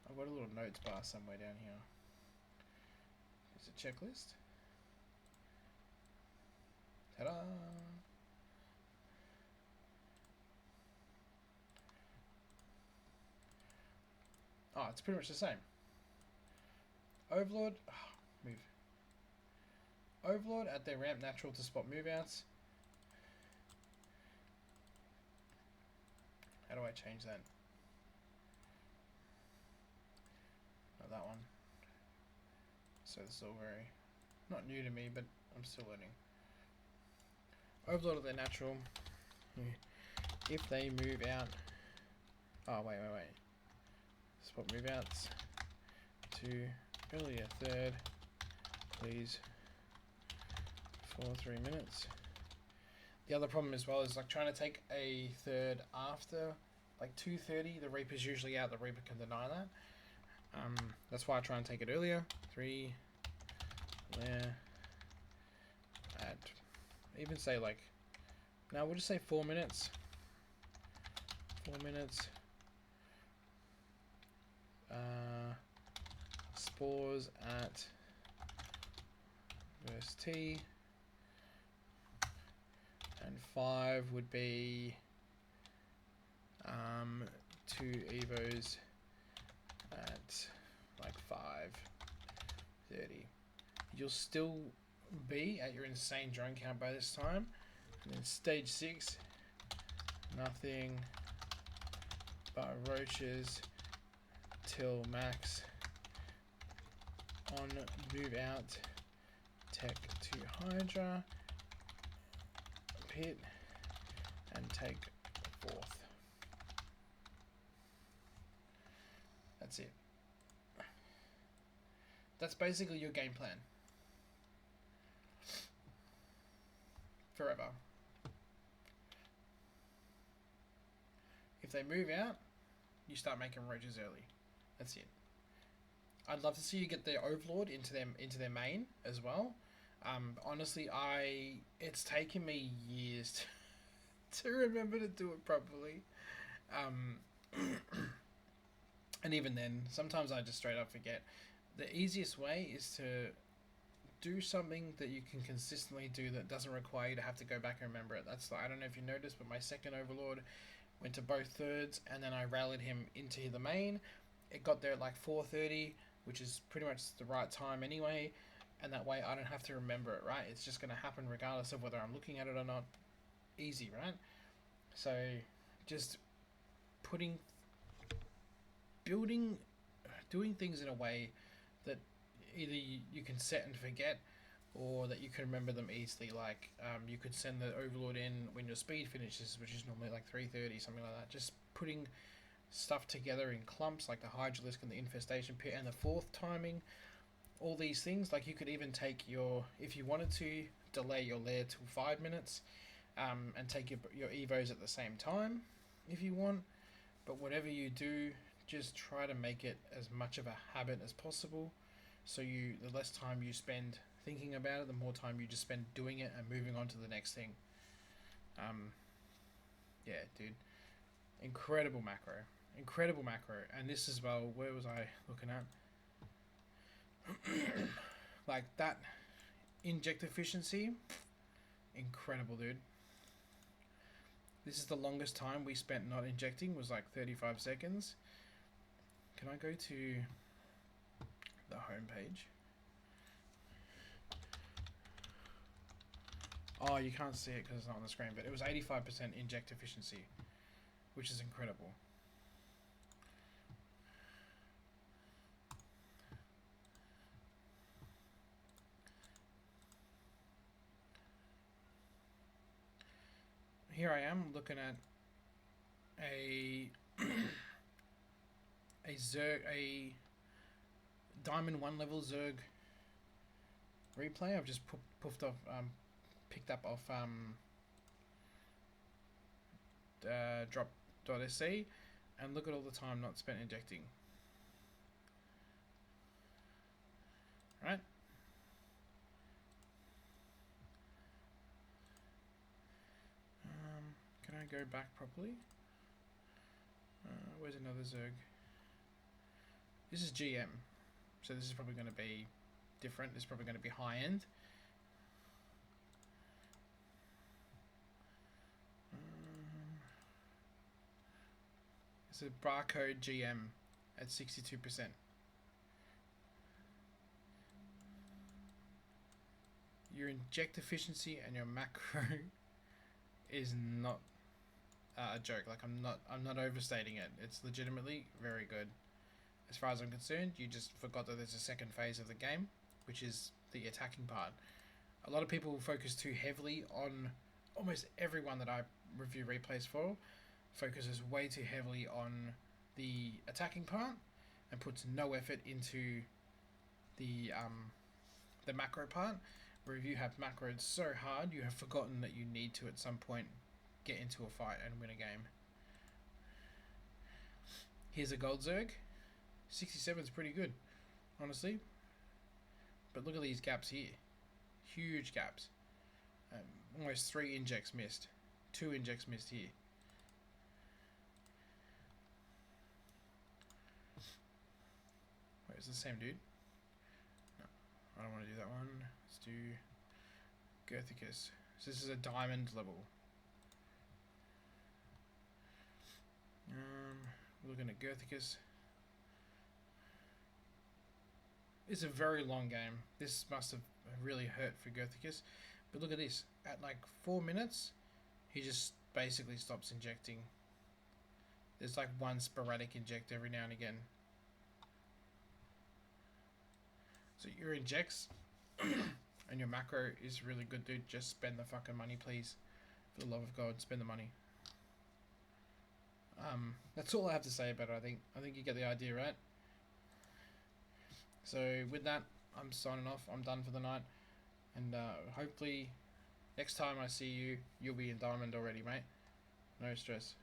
I've got a little notes bar somewhere down here. It's a checklist. Ta-da! Oh, it's pretty much the same. Overlord, move. Overlord at their ramp natural to spot move outs. How do I change that? Not that one. So this is all very, not new to me, but I'm still learning. Overlord at their natural. If they move out. Oh, wait. Spot move outs to earlier third, please, for 3 minutes. The other problem as well is like trying to take a third after like 2:30. The Reaper's usually out. The Reaper can deny that. That's why I try and take it earlier. 3 there at even say like, now we'll just say 4 minutes. 4 minutes. Spores at verse T, and 5 would be 2 evos at like 5:30. You'll still be at your insane drone count by this time. And then stage 6, nothing but roaches till max on move out tech to Hydra pit and take 4th. That's it. That's basically your game plan forever. If they move out, you start making roaches early. That's it. I'd love to see you get the Overlord into their main as well. Honestly, it's taken me years to remember to do it properly. And even then, sometimes I just straight up forget. The easiest way is to do something that you can consistently do that doesn't require you to have to go back and remember it. That's I don't know if you noticed, but my second Overlord went to both thirds, and then I rallied him into the main. It got there at like 4:30, which is pretty much the right time anyway, and that way I don't have to remember it, right? It's just going to happen regardless of whether I'm looking at it or not. Easy, right? So just doing things in a way that either you can set and forget, or that you can remember them easily. Like you could send the Overlord in when your speed finishes, which is normally like 3:30, something like that. Just putting stuff together in clumps, like the Hydralisk and the Infestation Pit and the 4th timing, all these things. Like you could even take if you wanted to, delay your lair till 5 minutes, and take your evos at the same time if you want. But whatever you do, just try to make it as much of a habit as possible, so the less time you spend thinking about it, the more time you just spend doing it and moving on to the next thing. Yeah, dude, incredible macro. And this as well, where was I looking at? Like that inject efficiency, incredible, dude. This is the longest time we spent not injecting, was like 35 seconds. Can I go to the home page? Oh, you can't see it because it's not on the screen, but it was 85% inject efficiency, which is incredible. Here I am looking at a Diamond 1 level Zerg replay. I've just picked up off drop.sc, and look at all the time not spent injecting. Right? I go back properly? Where's another Zerg? This is GM, so this is probably going to be different. This is probably going to be high end. It's a barcode GM at 62%. Your inject efficiency and your macro is not a joke. Like I'm not overstating it. It's legitimately very good. As far as I'm concerned, you just forgot that there's a second phase of the game, which is the attacking part. A lot of people focus too heavily on, almost everyone that I review replays for focuses way too heavily on the attacking part and puts no effort into the macro part. Where if you have macroed so hard, you have forgotten that you need to at some point get into a fight and win a game. Here's a gold Zerg. 67 is pretty good, honestly. But look at these gaps here. Huge gaps. Almost 3 injects missed. 2 injects missed here. Wait, is it the same dude? No, I don't want to do that one. Let's do Goethicus. So this is a diamond level. We're looking at Goethicus. It's a very long game. This must have really hurt for Goethicus. But look at this. At like 4 minutes, he just basically stops injecting. There's like one sporadic inject every now and again. So your injects and your macro is really good, dude. Just spend the fucking money, please. For the love of God, spend the money. That's all I have to say about it, I think. I think you get the idea, right? So with that, I'm signing off. I'm done for the night. And hopefully next time I see you, you'll be in diamond already, mate. No stress.